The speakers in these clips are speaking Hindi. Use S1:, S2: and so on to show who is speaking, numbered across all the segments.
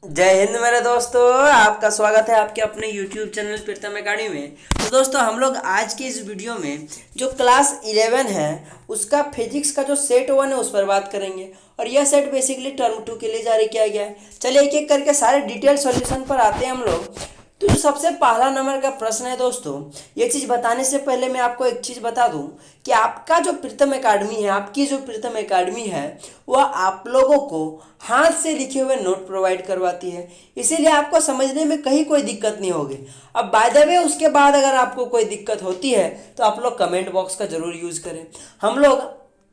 S1: जय हिंद मेरे दोस्तों। आपका स्वागत है आपके अपने YouTube चैनल प्रीतम एकेडमी में। तो दोस्तों हम लोग आज की इस वीडियो में जो क्लास 11 है उसका फिजिक्स का जो सेट 1 है उस पर बात करेंगे। और यह सेट बेसिकली टर्म 2 के लिए जारी किया गया है। चलिए एक एक करके सारे डिटेल सॉल्यूशन पर आते हैं हम लोग। तो जो सबसे पहला नंबर का प्रश्न है दोस्तों, ये चीज़ बताने से पहले मैं आपको एक चीज़ बता दूं कि आपका जो प्रीतम एकेडमी है, आपकी जो प्रीतम एकेडमी है, वह आप लोगों को हाथ से लिखे हुए नोट प्रोवाइड करवाती है। इसीलिए आपको समझने में कहीं कोई दिक्कत नहीं होगी। अब बाय द वे उसके बाद अगर आपको कोई दिक्कत होती है तो आप लोग कमेंट बॉक्स का ज़रूर यूज़ करें। हम लोग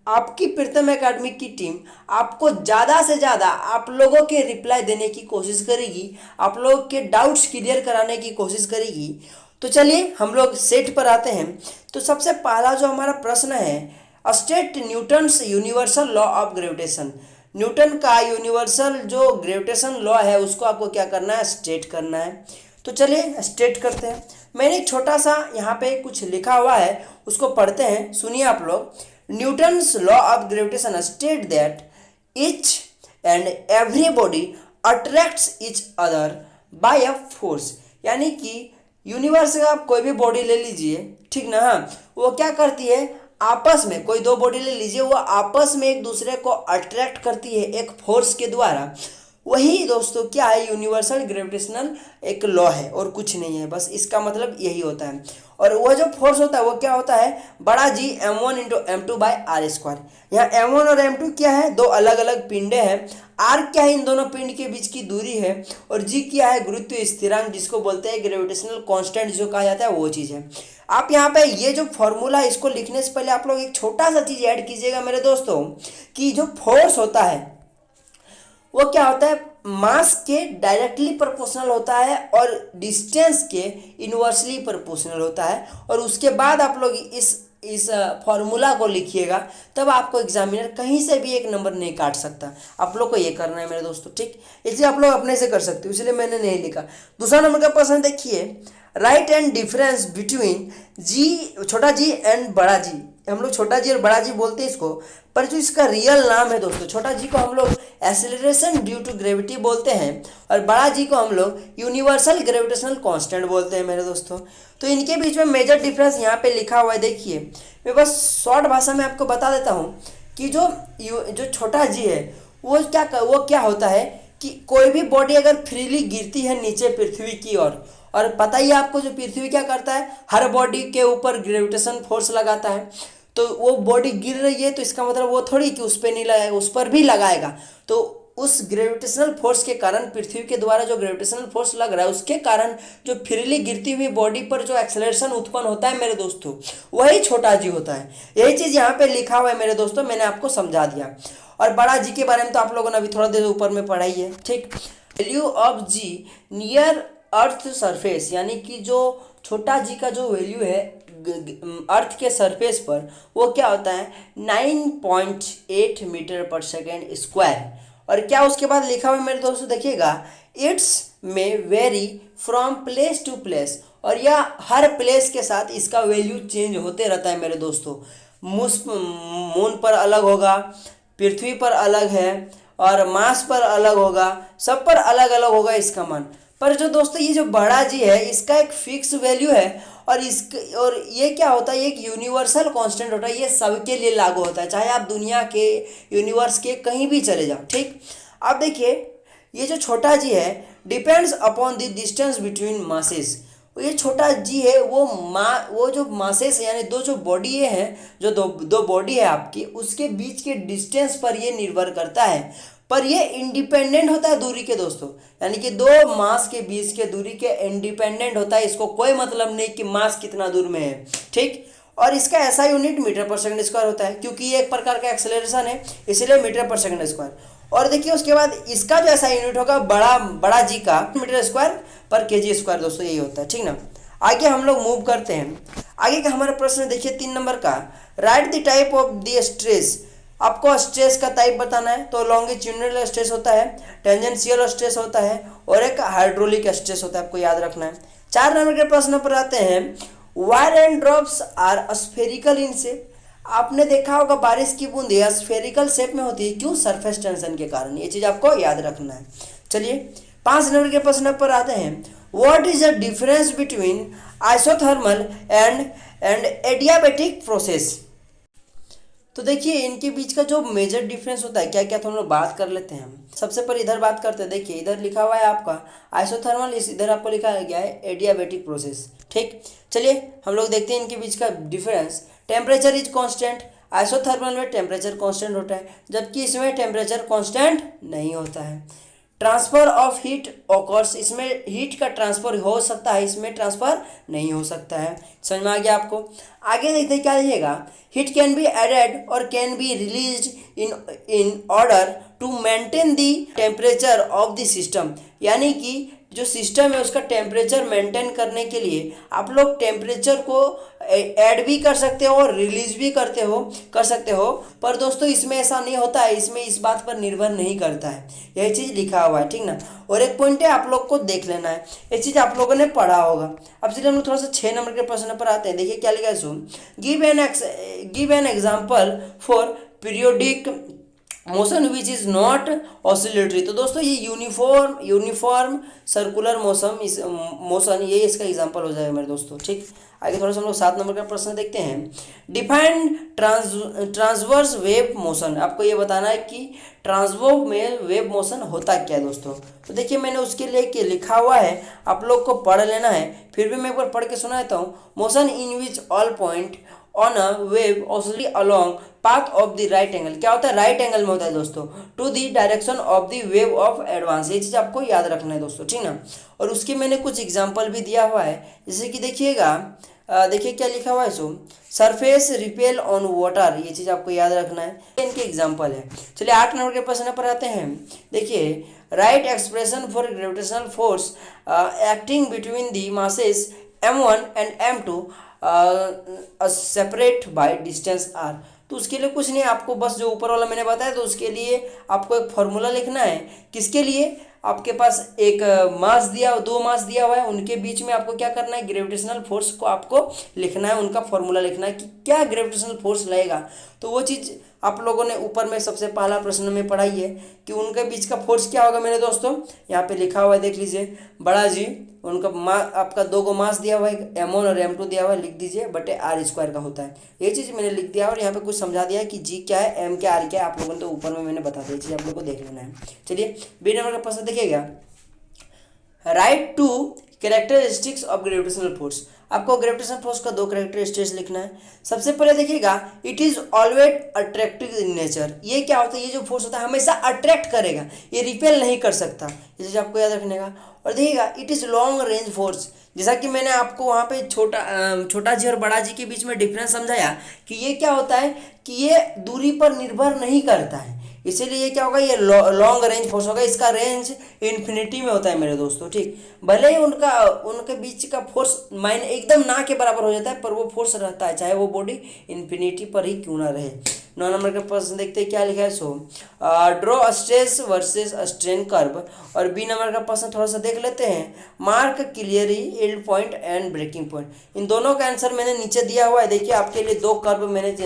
S1: आपकी प्रीतम एकेडमी की टीम आपको ज़्यादा से ज़्यादा आप लोगों के रिप्लाई देने की कोशिश करेगी, आप लोगों के डाउट्स क्लियर कराने की कोशिश करेगी। तो चलिए हम लोग सेट पर आते हैं। तो सबसे पहला जो हमारा प्रश्न है, state Newton's universal law of gravitation. Newton का यूनिवर्सल जो ग्रेविटेशन लॉ है उसको आपको क्या करना है, स्टेट करना है। तो चलिए स्टेट करते हैं। मैंने एक छोटा सा यहाँ पे कुछ लिखा हुआ है, उसको पढ़ते हैं, सुनिए आप लोग। Newton's law of gravitation state that each and every body attracts each other by a force। यानी कि यूनिवर्स का आप कोई भी बॉडी ले लीजिए, ठीक ना, हाँ, वो क्या करती है, आपस में कोई दो बॉडी ले लीजिए, वो आपस में एक दूसरे को अट्रैक्ट करती है एक फोर्स के द्वारा। वही दोस्तों क्या है, यूनिवर्सल ग्रेविटेशनल एक लॉ है और कुछ नहीं है, बस इसका मतलब यही होता है। और वह जो फोर्स होता है वो क्या होता है, बड़ा G m1 into m2 by r square. यहाँ m1 और m2 क्या है, दो अलग अलग पिंडे हैं। r क्या है, इन दोनों पिंड के बीच की दूरी है। और g क्या है, गुरुत्व स्थिरांक, जिसको बोलते हैं ग्रेविटेशनल कांस्टेंट जो कहा जाता है, वो चीज़ है। आप यहाँ पे ये जो फॉर्मूला है इसको लिखने से पहले आप लोग एक छोटा सा चीज़ ऐड कीजिएगा मेरे दोस्तों, कि जो फोर्स होता है वो क्या होता है, मास के डायरेक्टली प्रोपोर्शनल होता है और डिस्टेंस के इनवर्सली प्रोपोर्शनल होता है। और उसके बाद आप लोग इस फॉर्मूला को लिखिएगा, तब आपको एग्जामिनर कहीं से भी एक नंबर नहीं काट सकता। आप लोग को ये करना है मेरे दोस्तों, ठीक, इसलिए आप लोग अपने से कर सकते हो, इसलिए मैंने नहीं लिखा। दूसरा नंबर का प्रश्न देखिए, राइट एंड डिफरेंस बिटवीन जी, छोटा जी एंड बड़ा जी। हम लोग छोटा जी और बड़ा जी बोलते हैं इसको, पर जो इसका रियल नाम है दोस्तों, छोटा जी को हम लोग एक्सेलरेशन ड्यू टू ग्रेविटी बोलते हैं और बड़ा जी को हम लोग यूनिवर्सल ग्रेविटेशनल कांस्टेंट बोलते हैं मेरे दोस्तों। तो इनके बीच में मेजर डिफरेंस यहाँ पे लिखा हुआ है, देखिए मैं बस शॉर्ट भाषा में आपको बता देता हूँ कि जो छोटा जी है वो क्या होता है कि कोई भी बॉडी अगर फ्रीली गिरती है नीचे पृथ्वी की ओर, और पता ही है आपको जो पृथ्वी क्या करता है, हर बॉडी के ऊपर ग्रेविटेशन फोर्स लगाता है। तो वो बॉडी गिर रही है तो इसका मतलब वो थोड़ी कि उस पर नहीं लगाएगा, उस पर भी लगाएगा। तो उस ग्रेविटेशनल फोर्स के कारण, पृथ्वी के द्वारा जो ग्रेविटेशनल फोर्स लग रहा है उसके कारण जो फ्रीली गिरती हुई बॉडी पर जो एक्सेलरेशन उत्पन्न होता है मेरे दोस्तों, वही छोटा जी होता है। यही चीज़ यहाँ पे लिखा हुआ है मेरे दोस्तों, मैंने आपको समझा दिया। और बड़ा जी के बारे में तो आप लोगों ने अभी थोड़ा देर ऊपर में पढ़ा ही है, ठीक। Value of g near earth surface, यानी कि जो छोटा जी का जो वैल्यू है अर्थ के सरफेस पर, वो क्या होता है, 9.8 मीटर पर सेकेंड स्क्वायर। और क्या उसके बाद लिखा हुआ है मेरे दोस्तों, देखिएगा, it's may vary from place to place. और यह हर प्लेस के साथ इसका वैल्यू चेंज होते रहता है मेरे दोस्तों। मून पर अलग होगा, पृथ्वी पर अलग है, और मार्स पर अलग होगा, सब पर अलग अलग होगा इसका मान। पर जो दोस्तों ये जो बड़ा जी है इसका एक फिक्स वैल्यू है, और ये क्या होता है, एक यूनिवर्सल कांस्टेंट होता है, ये सबके लिए लागू होता है, चाहे आप दुनिया के, यूनिवर्स के कहीं भी चले जाओ, ठीक। अब देखिए ये जो छोटा जी है depends upon the distance between masses. ये छोटा जी है वो जो मासेस यानी जो बॉडी है, जो दो बॉडी है आपकी, उसके बीच के डिस्टेंस पर ये निर्भर करता है। पर ये इंडिपेंडेंट होता है दूरी के दोस्तों, यानी कि दो मास के बीच के दूरी के इंडिपेंडेंट होता है। इसको कोई मतलब नहीं कि मास कितना दूर में है, ठीक। और इसका ऐसा यूनिट मीटर पर सेकंड स्क्वायर होता है, क्योंकि ये एक प्रकार का एक्सेलरेशन है, इसलिए मीटर पर सेकंड स्क्वायर। और देखिए उसके बाद इसका जो ऐसा यूनिट होगा बड़ा जी का, मीटर स्क्वायर पर केजी स्क्वायर दोस्तों, यही होता है, ठीक ना। आगे हम लोग मूव करते हैं। आगे का हमारा प्रश्न देखिए 3 नंबर का, right the type of the stress. आपको स्ट्रेस का टाइप बताना है, तो लॉन्गिट्यूडिनल स्ट्रेस होता है, टेंजेंशियल स्ट्रेस होता है, और एक हाइड्रोलिक स्ट्रेस होता है, आपको याद रखना है। 4 नंबर के प्रश्न पर आते हैं, why are and drops are spherical in shape. आपने देखा होगा बारिश की बूंदें स्फेरिकल शेप में होती है, क्यों, सरफेस टेंशन के कारण। ये चीज़ आपको याद रखना है। चलिए 5 नंबर के प्रश्न पर आते हैं, what is the difference between isothermal and adiabatic process. तो देखिए इनके बीच का जो मेजर डिफरेंस होता है क्या क्या, तो हम लोग बात कर लेते हैं। सबसे पहले इधर बात करते हैं। देखिए इधर लिखा हुआ है आपका आइसोथर्मल, इधर आपको लिखा गया है एडियाबेटिक प्रोसेस। ठीक, चलिए हम लोग देखते हैं इनके बीच का difference. Temperature is constant, isothermal में टेम्परेचर कांस्टेंट होता है, जबकि इसमें टेम्परेचर कांस्टेंट नहीं होता है। ट्रांसफर ऑफ हीट ऑकर्स, इसमें हीट का ट्रांसफर हो सकता है, इसमें ट्रांसफर नहीं हो सकता है। समझ में आ गया आपको। आगे देखते हैं क्या लिखेगा, हीट कैन बी एडेड और can be released in order to maintain the temperature of the system, यानी कि जो सिस्टम है उसका टेम्परेचर मेंटेन करने के लिए आप लोग टेम्परेचर को ऐड भी कर सकते हो और रिलीज भी कर सकते हो, पर दोस्तों इसमें ऐसा नहीं होता है, इसमें इस बात पर निर्भर नहीं करता है। यही चीज़ लिखा हुआ है, ठीक ना। और एक पॉइंट है आप लोग को देख लेना है, ये चीज़ आप लोगों ने पढ़ा होगा। अब चलिए हम लोग थोड़ा सा 6 नंबर के प्रश्न पर आते हैं। देखिए क्या लिखा है, सुन, give an example for periodic motion which is not oscillatory. तो दोस्तों ये यूनिफॉर्म सर्कुलर मोशन ये इसका एग्जांपल हो जाएगा मेरे दोस्तों। ठीक, आगे थोड़ा सा हम लोग 7 नंबर का प्रश्न देखते हैं। डिफाइन ट्रांसवर्स वेव मोशन, आपको ये बताना है कि ट्रांसवर्स में वेव मोशन होता क्या है दोस्तों। तो देखिए मैंने उसके लिए लिखा हुआ है, आप लोग को पढ़ लेना है, फिर भी मैं एक बार पढ़ के सुना देता हूँ। Motion in which all point on a wave oscillately along path of the right angle, क्या होता है, राइट एंगल में होता है दोस्तों, to the direction of the wave of advance. ये चीज़ आपको याद रखना है दोस्तों, ठीक ना। और उसके मैंने कुछ एग्जांपल भी दिया हुआ है, जैसे कि देखिएगा, देखिए क्या लिखा हुआ है, सो सरफेस रिपेल ऑन वाटर, ये चीज़ आपको याद रखना है, इनके एग्जाम्पल है। चलिए 8 नंबर के प्रश्न पर आते हैं। देखिए right expression for gravitational force acting between the masses m1 and m2 separate by distance r। तो उसके लिए कुछ नहीं, आपको बस जो ऊपर वाला मैंने बताया, तो उसके लिए आपको एक फॉर्मूला लिखना है। किसके लिए, आपके पास एक मास दिया, 2 मास दिया हुआ है, उनके बीच में आपको क्या करना है, ग्रेविटेशनल फोर्स को आपको लिखना है, उनका फॉर्मूला लिखना है कि क्या ग्रेविटेशनल फोर्स लगेगा। तो वो चीज़ आप लोगों ने ऊपर में सबसे पहला प्रश्न में पढ़ाई है कि उनके बीच का फोर्स क्या होगा मेरे दोस्तों। यहाँ पे लिखा हुआ है, देख लीजिए, बड़ा जी उनका आपका 2 मास दिया हुआ है, m1 और m2 दिया हुआ है, लिख दीजिए, बटे r² का होता है। ये चीज़ मैंने लिख दिया और यहाँ पे कुछ समझा दिया है कि g क्या है, m क्या, r क्या है, आप लोगों ने तो ऊपर में मैंने बता दिया, ये चीज़ आप लोगों को देख लेना है। चलिए बी नंबर का प्रश्न देखिएगा, right to characteristics of gravitational force. आपको ग्रेविटेशनल फोर्स का 2 कैरेक्टरिस्टिक्स लिखना है। सबसे पहले देखिएगा, it is always attractive in nature. ये क्या होता है, ये जो फोर्स होता है हमेशा अट्रैक्ट करेगा, ये रिपेल नहीं कर सकता, ये चीज़ आपको याद रखने का। और देखिएगा it is long range force, जैसा कि मैंने आपको वहाँ पे छोटा जी और बड़ा जी के बीच में डिफरेंस समझाया कि ये क्या होता है कि ये दूरी पर निर्भर नहीं करता है, इसीलिए ये क्या होगा, ये लॉन्ग रेंज फोर्स होगा, इसका रेंज इन्फिनिटी में होता है मेरे दोस्तों। ठीक, भले ही उनके बीच का फोर्स माइन एकदम ना के बराबर हो जाता है, पर वो फोर्स रहता है, चाहे वो बॉडी इन्फिनिटी पर ही क्यों ना रहे। 9 नंबर का प्रश्न देखते हैं क्या लिखा है, so draw stress versus strain curve. और बी नंबर का प्रश्न थोड़ा सा देख लेते हैं, mark clearly yield point and breaking point. इन दोनों का आंसर मैंने नीचे दिया हुआ है, देखिए आपके लिए 2 कर्व मैंने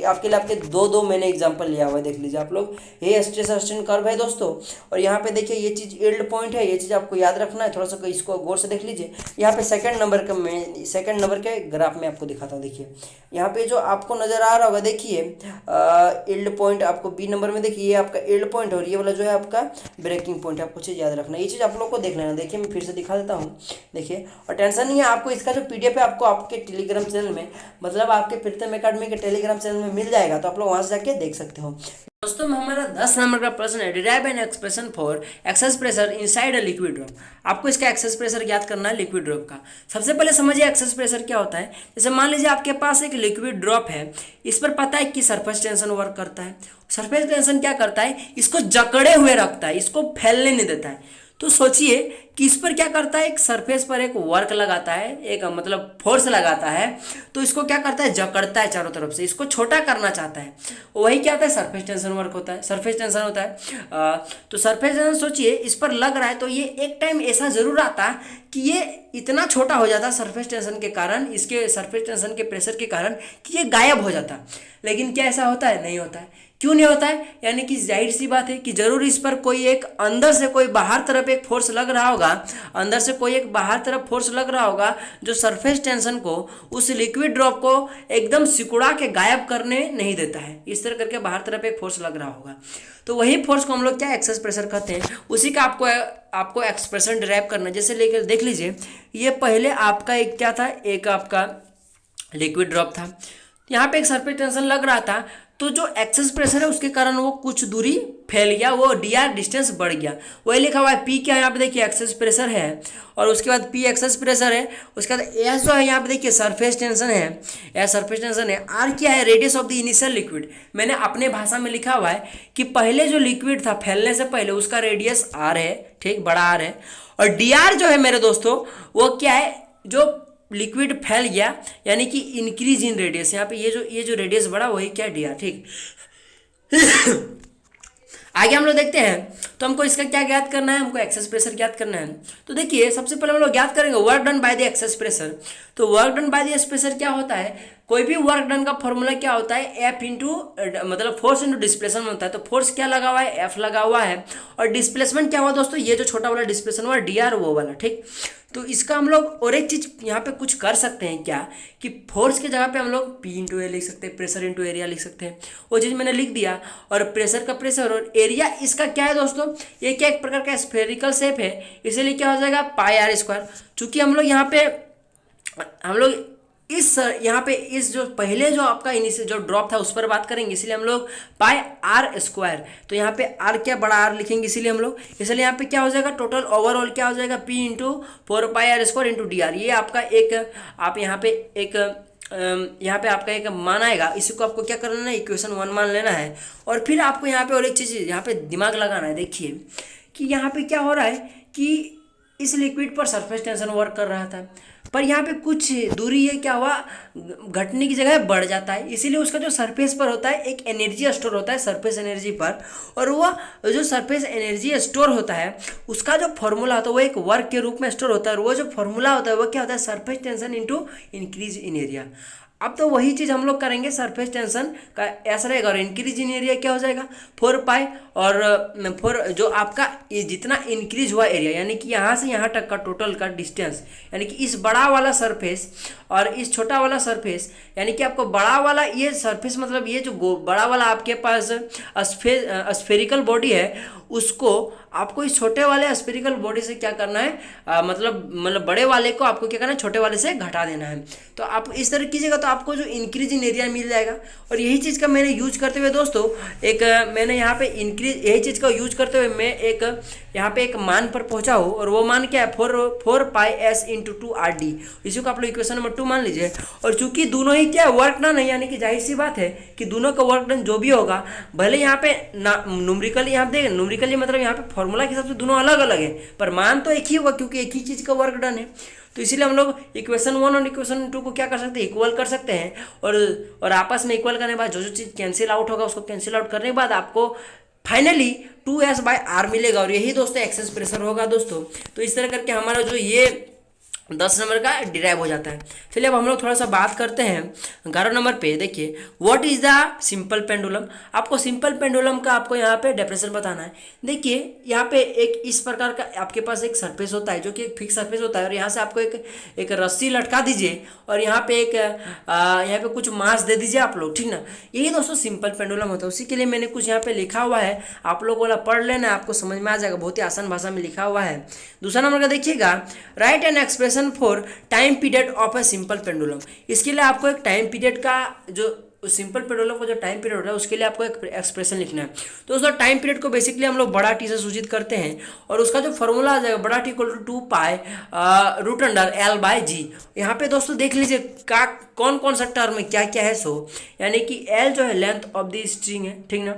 S1: आपके 2 मैंने एग्जांपल लिया हुआ है, देख लीजिए आप लोग, ये स्ट्रेस स्ट्रेन कर्व है दोस्तों। और यहाँ पे देखिए ये चीज़ यील्ड पॉइंट है, ये चीज़ आपको याद रखना है, थोड़ा सा इसको गौर से देख लीजिए। यहाँ पे सेकंड नंबर के ग्राफ में आपको दिखाता हूँ। देखिए यहाँ पे जो आपको नजर आ रहा होगा, देखिए यील्ड पॉइंट आपको बी नंबर में, देखिए ये आपका यील्ड पॉइंट और ये वाला जो है आपका ब्रेकिंग पॉइंट, आपको चीज़ याद रखना है, ये चीज़ आप लोग को देख लेना। देखिए मैं फिर से दिखा देता हूँ, देखिए, और टेंशन नहीं है, आपको इसका जो PDF है आपको आपके टेलीग्राम चैनल में, मतलब आपके प्रीतम एकेडमी के टेलीग्राम चैनल में मिल जाएगा, तो आप लोग वहाँ से जाके देख सकते हो। दोस्तों में हमारा 10 नंबर का प्रश्न है, derive N expression for excess pressure inside a liquid drop. आपको इसका एक्सेस प्रेशर ज्ञात करना है लिक्विड ड्रॉप का। सबसे पहले समझिए एक्सेस प्रेशर क्या होता है। जैसे मान लीजिए आपके पास एक लिक्विड ड्रॉप है, इस पर पता है कि सरफेस टेंशन वर्क करता है। सरफेस टेंशन क्या करता है, इसको जकड़े हुए रखता है, इसको फैलने नहीं देता है। तो सोचिए कि इस पर क्या करता है, एक सरफेस पर एक वर्क लगाता है, एक मतलब फोर्स लगाता है, तो इसको क्या करता है, जकड़ता है चारों तरफ से, इसको छोटा करना चाहता है। वही क्या होता है, सरफेस टेंशन वर्क होता है, सरफेस टेंशन होता है। तो सरफेस टेंशन सोचिए इस पर लग रहा है, तो ये एक टाइम ऐसा जरूर आता है कि ये इतना छोटा हो जाता है सरफेस टेंशन के कारण, इसके सरफेस टेंशन के प्रेशर के कारण, कि ये गायब हो जाता। लेकिन क्या ऐसा होता है, नहीं होता है। क्यों नहीं होता है, यानी कि जाहिर सी बात है कि जरूर इस पर कोई एक अंदर से कोई बाहर तरफ एक फोर्स लग रहा होगा, अंदर से कोई एक बाहर तरफ फोर्स लग रहा होगा जो सरफेस टेंशन को, उस लिक्विड ड्रॉप को एकदम सिकुड़ा के गायब करने नहीं देता है। इस तरह करके बाहर तरफ एक फोर्स लग रहा होगा, तो वही फोर्स को हम लोग क्या एक्सेस प्रेशर कहते हैं। उसी का आपको एक्सप्रेशन डिराइव करना है। जैसे लेकर देख लीजिए, ये पहले आपका एक क्या था, एक आपका लिक्विड ड्रॉप था, यहाँ पे एक सरफेस टेंशन लग रहा था, तो जो एक्सेस प्रेशर है उसके कारण वो कुछ दूरी फैल गया, वो dr डिस्टेंस बढ़ गया। वही लिखा हुआ है, p क्या है यहाँ पे देखिए एक्सेस प्रेशर है, और उसके बाद p एक्सेस प्रेशर है, उसके बाद s जो है यहाँ पे देखिए सरफेस टेंशन है, s सरफेस टेंशन है, r क्या है radius of the initial liquid. मैंने अपने भाषा में लिखा हुआ है कि पहले जो लिक्विड था फैलने से पहले उसका रेडियस r है, ठीक, बड़ा r है, और dr जो है मेरे दोस्तों वो क्या है, जो लिक्विड फैल गया यानी कि इंक्रीज इन रेडियस, यहाँ पे ये जो रेडियस बढ़ा वही क्या दिया, ठीक। आगे हम लोग देखते हैं, तो हमको इसका क्या ज्ञात करना है, हमको एक्सेस प्रेशर ज्ञात करना है। तो देखिए सबसे पहले हम लोग ज्ञात करेंगे work done by the excess pressure. तो work done by the excess pressure क्या होता है, कोई भी वर्क डन का फॉर्मूला क्या होता है, एफ इंटू मतलब फोर्स इंटू डिस्प्लेसमेंट होता है। तो फोर्स क्या लगा हुआ है, एफ लगा हुआ है, और डिस्प्लेसमेंट क्या हुआ दोस्तों, ये जो छोटा वाला डिस्प्लेसमेंट हुआ डी आर वो वाला, ठीक। तो इसका हम लोग और एक चीज यहाँ पे कुछ कर सकते हैं क्या, कि फोर्स की जगह पे हम लोग पी इंटू ए लिख सकते हैं, प्रेशर इंटू एरिया लिख सकते हैं, वो चीज़ मैंने लिख दिया। और प्रेशर का प्रेशर और एरिया इसका क्या है दोस्तों, ये क्या एक प्रकार का स्फेरिकल शेप है, इसीलिए क्या हो जाएगा पाई आर स्क्वायर। चूंकि हम लोग इस यहाँ पे इस जो पहले जो आपका इनिशियल जो ड्रॉप था उस पर बात करेंगे, इसलिए हम लोग पाई आर स्क्वायर, तो यहाँ पे आर क्या बड़ा आर लिखेंगे, इसीलिए हम लोग, इसलिए यहाँ पे क्या हो जाएगा टोटल ओवरऑल क्या हो जाएगा P into 4 pi r square into d r. ये आपका एक आप यहाँ पे आपका एक मान आएगा, इसी को आपको क्या करना है, इक्वेशन 1 मान लेना है। और फिर आपको यहाँ पे और एक चीज़ यहाँ पे दिमाग लगाना है, देखिए कि यहाँ पे क्या हो रहा है कि इस लिक्विड पर सरफेस टेंशन वर्क कर रहा था, पर यहाँ पे कुछ दूरी ये क्या हुआ, घटने की जगह बढ़ जाता है, इसीलिए उसका जो सरफेस पर होता है एक एनर्जी स्टोर होता है सरफेस एनर्जी पर, और वो जो सरफेस एनर्जी स्टोर होता है उसका जो फॉर्मूला होता है वो एक वर्क के रूप में स्टोर होता है, और वो जो फॉर्मूला होता है वो क्या होता है, surface tension into increase in area. अब तो वही चीज़ हम लोग करेंगे, सरफेस टेंशन का ऐसा रहेगा, और इंक्रीज इन एरिया क्या हो जाएगा 4 पाई, और 4 जो आपका ये जितना इंक्रीज हुआ एरिया यानी कि यहाँ से यहाँ तक का टोटल का डिस्टेंस, यानी कि इस बड़ा वाला सरफेस और इस छोटा वाला सरफेस, यानी कि आपको बड़ा वाला ये सरफेस मतलब ये जो बड़ा वाला आपके पास स्फेरिकल बॉडी है उसको आपको इस छोटे वाले स्फेरिकल बॉडी से क्या करना है, मतलब बड़े वाले को आपको क्या करना है, छोटे वाले से घटा देना है। तो आप इस तरह कीजिएगा तो आपको जो इंक्रीज इन एरिया मिल जाएगा। और यही चीज़ का मैंने यूज करते हुए दोस्तों मैंने यहाँ पे इंक्रीज, यही चीज़ का यूज करते हुए मैं यहाँ पे एक मान पर पहुँचा हूँ, और वो मान क्या है 4 पाई एस इंटू 2 आर डी, इसी को आप लोग इक्वेशन नंबर 2 मान लीजिए। और चूंकि दोनों ही क्या वर्क डन है, यानी कि जाहिर सी बात है कि दोनों का वर्क डन जो भी होगा, भले यहाँ पे न्यूमेरिकली यहाँ देखें, न्यूमेरिकली मतलब यहाँ पे फॉर्मूला के हिसाब से दोनों अलग अलग है, पर मान तो एक ही होगा क्योंकि एक ही चीज़ का वर्क डन है। तो इसीलिए हम लोग इक्वेशन 1 और इक्वेशन 2 को क्या कर सकते हैं, इक्वल कर सकते हैं, और आपस में इक्वल करने के बाद जो चीज़ कैंसिल आउट होगा उसको कैंसिल आउट करने के बाद आपको फाइनली 2s बाय आर मिलेगा, और यही दोस्तों एक्सेस प्रेशर होगा दोस्तों। तो इस तरह करके हमारा जो ये 10 नंबर का डिराइव हो जाता है। चलिए अब हम लोग थोड़ा सा बात करते हैं 11 नंबर पे। देखिए what is the simple pendulum, आपको सिंपल पेंडुलम का आपको यहाँ पे डेफिनेशन बताना है। देखिए यहाँ पे एक इस प्रकार का आपके पास एक सरफेस होता है जो कि एक फिक्स सरफेस होता है, और यहाँ से आपको एक रस्सी लटका दीजिए, और यहाँ पे यहाँ पे कुछ मास दे दीजिए आप लोग, ठीक ना। यही दोस्तों सिंपल पेंडुलम होता है। उसी के लिए मैंने कुछ यहाँ पे लिखा हुआ है, आप लोग वाला पढ़ लेना, आपको समझ में आ जाएगा, बहुत ही आसान भाषा में लिखा हुआ है। दूसरा नंबर का देखिएगा, right N expression for time period of a simple pendulum. इसके लिए आपको एक टाइम पीरियड का जो सिंपल पेंडुलम का जो टाइम पीरियड होता है उसके लिए आपको एक एक्सप्रेशन लिखना है। तो दोस्तों टाइम पीरियड को बेसिकली हम लोग बड़ा टी से सूचित करते हैं, और उसका जो फॉर्मूला आ जाएगा बड़ा T equal to 2 pi root under L by G. यहाँ पे दोस्तों देख लीजिए कौन कौन सा टर्म है क्या क्या है। सो यानी कि एल जो है लेंथ ऑफ द स्ट्रिंग है, ठीक ना,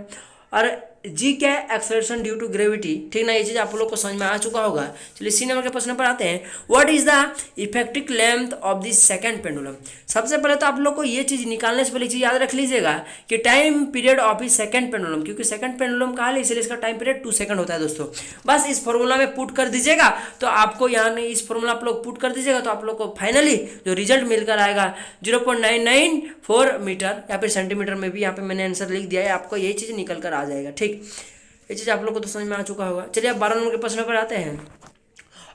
S1: और जी क्या है, एक्सेलरेशन ड्यू टू ग्रेविटी, ठीक ना, ये चीज़ आप लोग को समझ में आ चुका होगा। चलिए सी नंबर के प्रश्न पर आते हैं। What is the effective length of the second pendulum. सबसे पहले तो आप लोग को ये चीज़ निकालने से पहले चीज़ याद रख लीजिएगा कि time period of the second pendulum, क्योंकि सेकंड पेंडुलम कहा है इसलिए इसका टाइम पीरियड 2 सेकंड होता है दोस्तों। बस इस फॉर्मूला में पुट कर दीजिएगा तो आपको यहाँ नहीं, इस फॉर्मूला आप लोग पुट कर दीजिएगा तो आप लोग को फाइनली जो रिजल्ट मिलकर आएगा 0.994 मीटर, या फिर सेंटीमीटर में भी यहाँ पे मैंने आंसर लिख दिया है, आपको यही चीज़ निकल कर आ जाएगा। ठीक, ये चीज़ आप लोग को तो समझ में आ चुका होगा। चलिए अब 12 नंबर के प्रश्न पर आते हैं।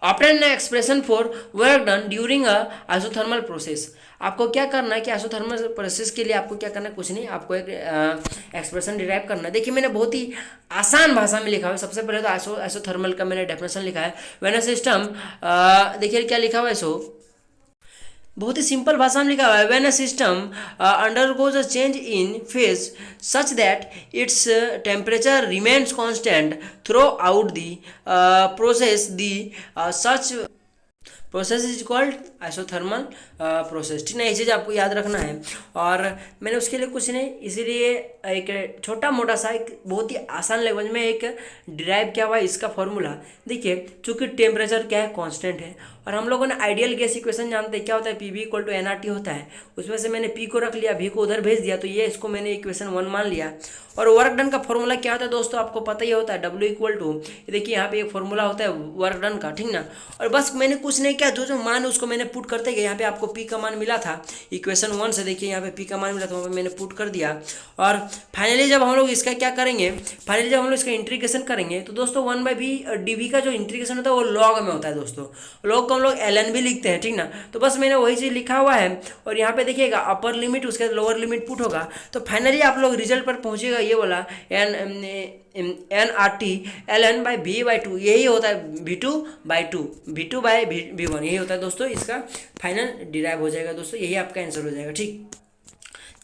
S1: Obtain an expression for work done during a isothermal process. आपको क्या करना है कि आइसोथर्मल प्रोसेस के लिए आपको क्या करना है, कुछ नहीं, आपको एक एक्सप्रेशन डिराइव करना है। देखिए मैंने बहुत ही आसान भाषा में लिखा है। सबसे पहले तो आइसोथर्मल का मैंने डेफिनेशन लिखा है। व्हेन अ सिस्टम, देखिए क्या लिखा हुआ है, सो बहुत ही सिंपल भाषा में लिखा हुआ है। When a system undergoes a change in phase such that its temperature remains constant through out the process, the such process is called isothermal process. ठीक ना, ये चीज़ आपको याद रखना है। और मैंने उसके लिए कुछ नहीं, इसीलिए एक छोटा मोटा सा एक बहुत ही आसान लैंग्वेज में एक डिराइव किया हुआ है इसका फॉर्मूला। देखिए चूंकि टेम्परेचर क्या है, कांस्टेंट है, और हम लोगों ने आइडियल गैस इक्वेशन जानते हैं क्या होता है, P V equal to n R T होता है। उसमें से मैंने पी को रख लिया, भी को उधर भेज दिया, तो ये इसको मैंने इक्वेशन 1 मान लिया। और वर्क डन का फॉर्मूला क्या होता है दोस्तों, आपको पता ही होता है, डब्ल्यू इक्वल टू, देखिए यहाँ पे एक फॉर्मूला होता है वर्क डन का, ठीक ना। और बस मैंने कुछ नहीं किया, जो जो मान उसको मैंने पुट करते गए। यहाँ पे आपको पी का मान मिला था इक्वेशन 1 से, देखिए यहाँ पे पी का मान मिला था, वहाँ पे मैंने पुट कर दिया। और फाइनली जब हम लोग इसका क्या करेंगे, फाइनली जब हम लोग इसका इंटीग्रेशन करेंगे तो दोस्तों 1/v dv का जो इंटीग्रेशन होता है वो लॉग में होता है दोस्तों। लॉग को हम लोग ln भी लिखते हैं, ठीक ना। तो बस मैंने वही चीज़ लिखा हुआ है। और यहाँ पे देखिएगा अपर लिमिट उसके लोअर लिमिट पुट होगा, तो फाइनली आप लोग रिजल्ट पर पहुँचेगा ये बोला n R T ln by v/2, यही होता है v2/2, v2/v1, यही होता है दोस्तों। इसका फाइनल डिराइव हो जाएगा दोस्तों, यही आपका आंसर हो जाएगा। ठीक,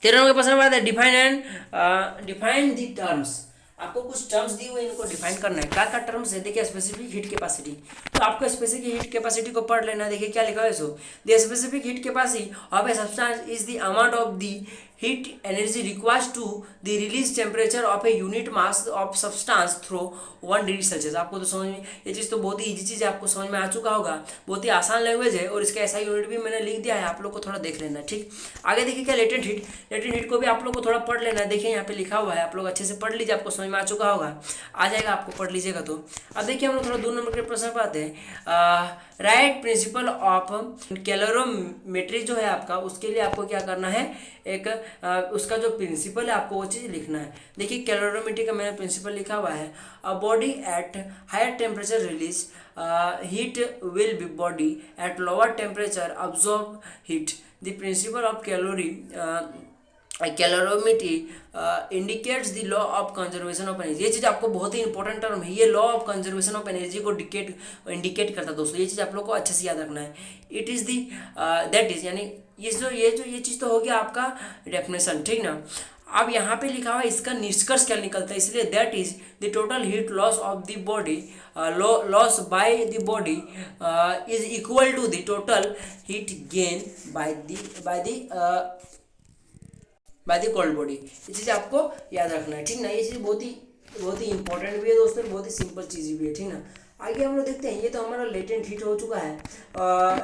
S1: 13 नंबर के प्रश्न बात है डिफाइन दी टर्म्स। आपको कुछ टर्म्स दी हुई, इनको डिफाइन करना है। क्या टर्म्स है, देखिए स्पेसिफिक हीट कैपेसिटी, तो आपको स्पेसिफिक हीट कैपेसिटी को पढ़ लेना है। देखिए क्या लिखा है, so the specific heat capacity of a substance is the amount of the heat energy requires to the release temperature of a unit mass of substance through 1 degree Celsius. आपको तो समझ में, ये चीज़ तो बहुत ही इजी चीज़ है, आपको समझ में आ चुका होगा। बहुत ही आसान लैंग्वेज है, और इसका ऐसा यूनिट भी मैंने लिख दिया है, आप लोग को थोड़ा देख लेना है। ठीक, आगे देखिए क्या लेटेंट हीट को भी आप लोग को थोड़ा पढ़ लेना है। देखिए यहाँ पे लिखा हुआ है, आप लोग अच्छे से पढ़ लीजिए, आपको समझ में आ चुका होगा, आ जाएगा आपको, पढ़ लीजिएगा। तो अब देखिए हम लोग थोड़ा 2 नंबर के प्रश्न पर आते हैं। राइट प्रिंसिपल ऑफ कैलोरीमेट्री जो है आपका, उसके लिए आपको क्या करना है, एक उसका जो प्रिंसिपल है आपको वो चीज़ लिखना है। देखिए कैलोरीमेट्री का मैंने प्रिंसिपल लिखा हुआ है। A body at higher temperature release heat will be body at lower temperature absorb heat. The principle of calorimetry indicates the law of conservation of energy. ये चीज़ आपको बहुत ही इंपॉर्टेंट टर्म है, ये law of conservation of energy को इंडिकेट करता है दोस्तों। ये चीज़ आप लोग को अच्छे से याद रखना है। It is the that is, यानी ये चीज़ तो हो गया आपका डेफिनेशन, ठीक ना। अब यहाँ पे लिखा हुआ है इसका निष्कर्ष क्या निकलता है, इसलिए that is the total heat loss of the body loss by the body is equal to the total heat gain by the cold body. ये चीज़ आपको याद रखना है, ठीक ना। ये चीज़ बहुत ही इंपॉर्टेंट भी है दोस्तों, बहुत ही सिंपल चीज़ भी है, ठीक ना। आगे हम लोग देखते हैं, ये तो हमारा लेटेंट हीट हो चुका है,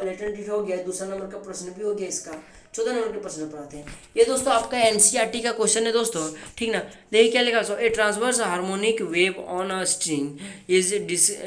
S1: लेटेंट हीट हो गया। दूसरा नंबर का प्रश्न भी हो गया इसका। 14 नंबर के प्रश्न पर आते हैं। ये दोस्तों आपका एनसीईआरटी का क्वेश्चन है दोस्तों, ठीक ना। देखिए क्या लिखा, so a transverse harmonic wave on a string is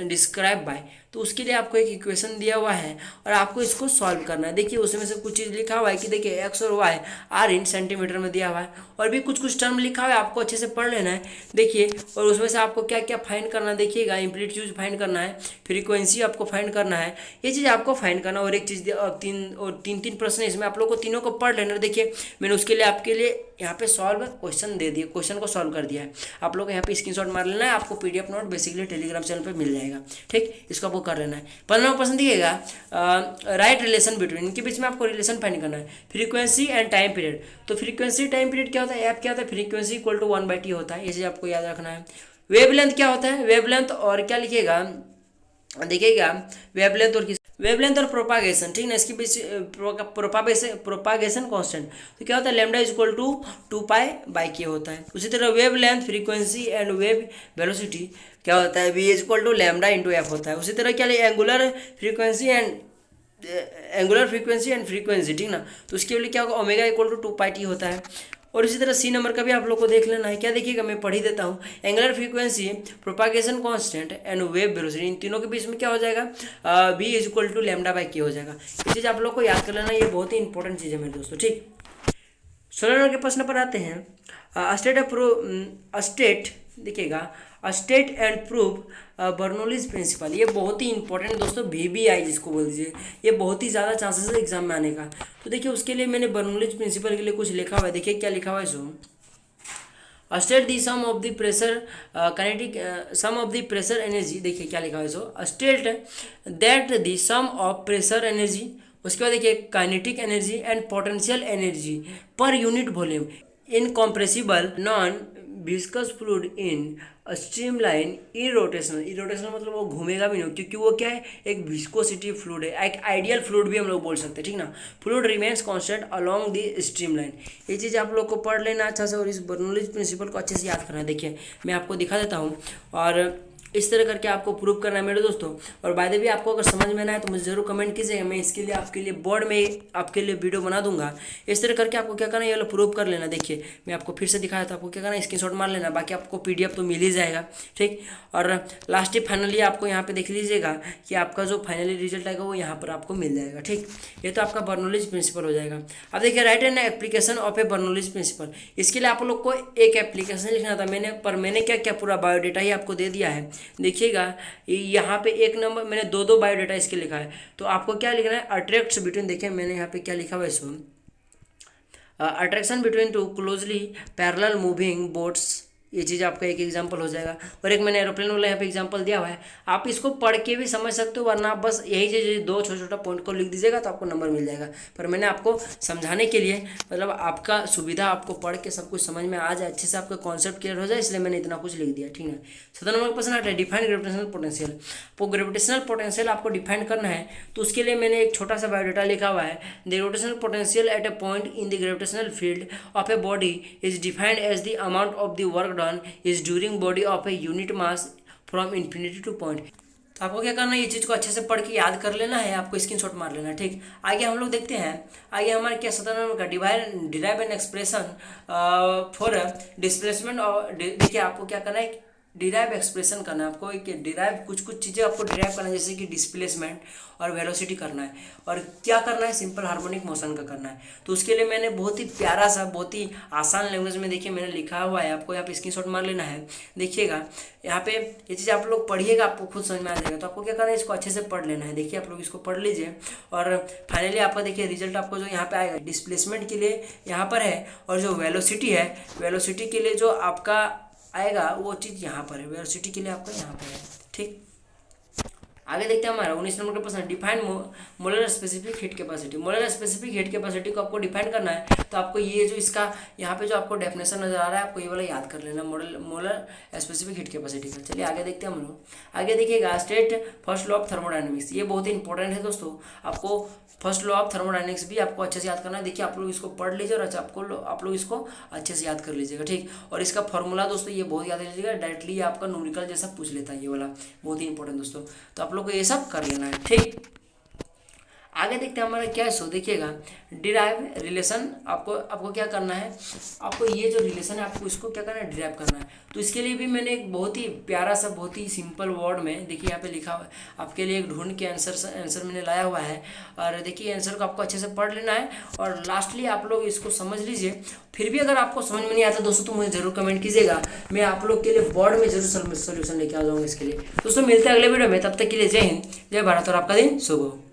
S1: describe by. तो उसके लिए आपको एक इक्वेशन दिया हुआ है और आपको इसको सॉल्व करना है। देखिए उसमें से कुछ चीज़ लिखा हुआ है कि देखिए एक्स और वाई आर इन सेंटीमीटर में दिया हुआ है, और भी कुछ टर्म लिखा हुआ है, आपको अच्छे से पढ़ लेना है। देखिए, और उसमें से आपको क्या क्या फाइंड करना है, देखिएगा एम्पलीट्यूड फाइंड करना है, फ्रीक्वेंसी आपको फाइंड करना है, ये चीज़ आपको फाइंड करना। और एक चीज़ तीन प्रश्न है इसमें, आप लोग को तीनों को पढ़ लेना। देखिए मैंने उसके लिए आपके लिए यहाँ पे सॉल्व क्वेश्चन दे दिया, क्वेश्चन को सॉल्व कर दिया है। आप लोग यहाँ पे स्क्रीनशॉट मार लेना है, आपको PDF note basically Telegram channel पे मिल जाएगा, ठीक। इसको आपको कर लेना है। 15वां प्रश्न दिखेगा, राइट रिलेशन बिटवीन, इनके बीच में आपको रिलेशन फाइंड करना है। फ्रीक्वेंसी एंड टाइम पीरियड, तो फ्रीक्वेंसी टाइम पीरियड क्या होता है, एफ क्या होता है, फ्रीक्वेंसी इक्वल टू 1/t होता है, ये चीज़ आपको याद रखना है। वेवलेंथ क्या होता है, वेवलेंथ और क्या लिखिएगा, देखिएगा वेवलेंथ और वेवलेंथ और प्रोपागेशन, ठीक ना, इसके बीच प्रोपागेशन कांस्टेंट, तो क्या होता है लैम्डा इज इक्वल टू 2 पाई/k होता है। उसी तरह wave length, frequency and wave velocity क्या होता है, v is equal to lambda into f होता है। उसी तरह क्या एंगुलर फ्रीक्वेंसी एंड फ्रीक्वेंसी, ठीक ना, तो उसके लिए क्या होगा ओमेगा इक्वल टू 2 पाई/t होता है। और इसी तरह सी नंबर का भी आप लोग को देख लेना है। क्या देखिएगा, मैं पढ़ ही देता हूँ। Angular frequency, propagation constant and wave velocity, इन तीनों के बीच में क्या हो जाएगा, v is equal to lambda हो जाएगा। ये चीज़ आप लोग को याद कर लेना, ये बहुत ही इंपॉर्टेंट चीज़ है मेरे दोस्तों, ठीक। 16 नंबर के प्रश्न पर आते हैं। स्टेट देखिएगा, state and prove Bernoulli's principle, ये बहुत ही इंपॉर्टेंट दोस्तों, VBI जिसको बोल दीजिए, ये बहुत ही ज़्यादा चांसेस है एग्जाम में आने का। तो देखिए उसके लिए मैंने बर्नौलीज प्रिंसिपल के लिए कुछ लिखा हुआ है, देखिए क्या लिखा हुआ है so state the sum of the pressure kinetic sum of the pressure energy, देखिए क्या लिखा हुआ है so state that the sum of pressure energy, उसके बाद देखिए kinetic energy and potential energy per unit volume incompressible non viscous fluid in streamline irrotational मतलब वो घूमेगा भी नहीं, क्योंकि वो क्या है एक विस्कोसिटी फ्लूइड है, एक आइडियल फ्लूइड भी हम लोग बोल सकते हैं, ठीक ना। Fluid remains constant along the streamline, ये चीज़ आप लोग को पढ़ लेना अच्छा से, और इस बर्नौलीज प्रिंसिपल को अच्छे से याद करना है। देखिए मैं आपको दिखा देता हूँ, और इस तरह करके आपको प्रूव करना है मेरे दोस्तों। और बाय द वे आपको अगर समझ में ना आए तो मुझे जरूर कमेंट कीजिएगा, मैं इसके लिए आपके लिए बोर्ड में आपके लिए वीडियो बना दूंगा। इस तरह करके आपको क्या करना है, ये वाला प्रूव कर लेना। देखिए मैं आपको फिर से दिखाया था, आपको क्या करना है स्क्रीनशॉट मार लेना, बाकी आपको PDF तो मिल ही जाएगा, ठीक। और लास्ट फाइनली आपको यहाँ पे देख लीजिएगा कि आपका जो फाइनली रिजल्ट आएगा वो यहाँ पर आपको मिल जाएगा, ठीक। ये तो आपका बर्नौलीज प्रिंसिपल हो जाएगा। अब देखिए write an application of a Bernoulli's principle, इसके लिए आप लोग को एक एप्लीकेशन लिखना था, मैंने क्या क्या पूरा बायोडेटा ही आपको दे दिया है। देखिएगा यहाँ पे एक नंबर मैंने दो बायोडाटा इसके लिखा है, तो आपको क्या लिखना है अट्रैक्ट्स बिटवीन, देखिए मैंने यहाँ पे क्या लिखा हुआ है इसमें attraction between two closely parallel moving boats, ये चीज़ आपका एक एग्जांपल हो जाएगा। और एक मैंने एरोप्लेन वाला यहाँ पे एग्जांपल दिया हुआ है, आप इसको पढ़ के भी समझ सकते हो, वरना आप बस यही चीज़ दो छोटा पॉइंट को लिख दीजिएगा तो आपको नंबर मिल जाएगा। पर मैंने आपको समझाने के लिए, मतलब आपका सुविधा, आपको पढ़ के सब कुछ समझ में आ जाए, अच्छे से आपका कॉन्सेप्ट क्लियर हो जाए, इसलिए मैंने इतना कुछ लिख दिया, ठीक है। 17 नंबर का क्वेश्चन आता है डिफाइन ग्रेविटेशनल पोटेंशियल। तो ग्रेविटेशनल पोटेंशियल आपको डिफाइन करना है, तो उसके लिए मैंने एक छोटा सा बायोडाटा लिखा हुआ है। The gravitational potential at a point in the gravitational field of a body is defined as the amount of the work done is during body of a unit mass from infinity to point. तो आपको क्या करना है, ये चीज़ को अच्छे से पढ़ के याद कर लेना है, आपको स्क्रीनशॉट मार लेना है, ठीक। आगे हम लोग देखते हैं, आगे हमारे क्या 17 नंबर का derive N expression for displacement. और देखिए आपको क्या करना है, डिराइव एक्सप्रेशन करना है आपको, एक डिराइव कुछ चीज़ें आपको डिराइव करना है, जैसे कि डिस्प्लेसमेंट और वेलोसिटी करना है, और क्या करना है सिंपल हार्मोनिक मोशन का करना है। तो उसके लिए मैंने बहुत ही प्यारा सा, बहुत ही आसान लैंग्वेज में देखिए मैंने लिखा हुआ है, आपको यहाँ पे स्क्रीनशॉट मार लेना है। देखिएगा यहाँ पे ये चीज़ आप लोग पढ़िएगा, आपको खुद समझ में आ जाएगा। तो आपको क्या करना है, इसको अच्छे से पढ़ लेना है। देखिए आप लोग इसको पढ़ लीजिए, और फाइनली आपका देखिए रिजल्ट आपको जो यहाँ पे आएगा, डिस्प्लेसमेंट के लिए यहाँ पर है, और जो वेलोसिटी है, वेलोसिटी के लिए जो आपका आएगा वो चीज़ यहाँ पर है, वेलोसिटी के लिए आपका यहाँ पर है, ठीक। आगे देखते हैं हमारा 19 नंबर का प्रश्न define molar specific heat capacity. Molar specific heat capacity को आपको डिफाइन करना है, तो आपको ये जो इसका यहाँ पे जो आपको डेफिनेशन नजर आ रहा है, आपको ये वाला याद कर लेना, मोलर स्पेसिफिक हीट कैपेसिटी का। चलिए आगे देखते हैं हम लोग। आगे देखिएगा state first law of thermodynamics, ये बहुत ही इंपॉर्टेंट है दोस्तों, आपको फर्स्ट लॉ ऑफ थर्मोडायनेमिक्स भी आपको अच्छे से याद करना है। देखिए आप लोग इसको पढ़ लीजिए, और अच्छा आप लोग इसको अच्छे से याद कर लीजिएगा, ठीक। और इसका फॉर्मूला दोस्तों ये बहुत याद लीजिएगा, डायरेक्टली आपका न्यूमेरिकल जैसा पूछ लेता है, ये वाला बहुत ही इंपॉर्टेंट दोस्तों। तो आप लोग को ये सब कर लेना है, ठीक। आगे देखते हैं हमारा क्या है सो देखिएगा डिराइव रिलेशन। आपको क्या करना है, आपको ये जो रिलेशन है आपको इसको क्या करना है, डिराइव करना है। तो इसके लिए भी मैंने एक बहुत ही प्यारा सा, बहुत ही सिंपल वर्ड में देखिए यहाँ पे लिखा हुआ है, आपके लिए एक ढूंढ के आंसर मैंने लाया हुआ है। और देखिए आंसर को आपको अच्छे से पढ़ लेना है, और लास्टली आप लोग इसको समझ लीजिए। फिर भी अगर आपको समझ में नहीं आता दोस्तों, तो मुझे जरूर कमेंट कीजिएगा, मैं आप लोग के लिए बोर्ड में जरूर सोल्यूशन लेके आ जाऊँगा इसके लिए। दोस्तों मिलते हैं अगले वीडियो में, तब तक के लिए जय हिंद, जय भारत, और आपका दिन शुभ हो।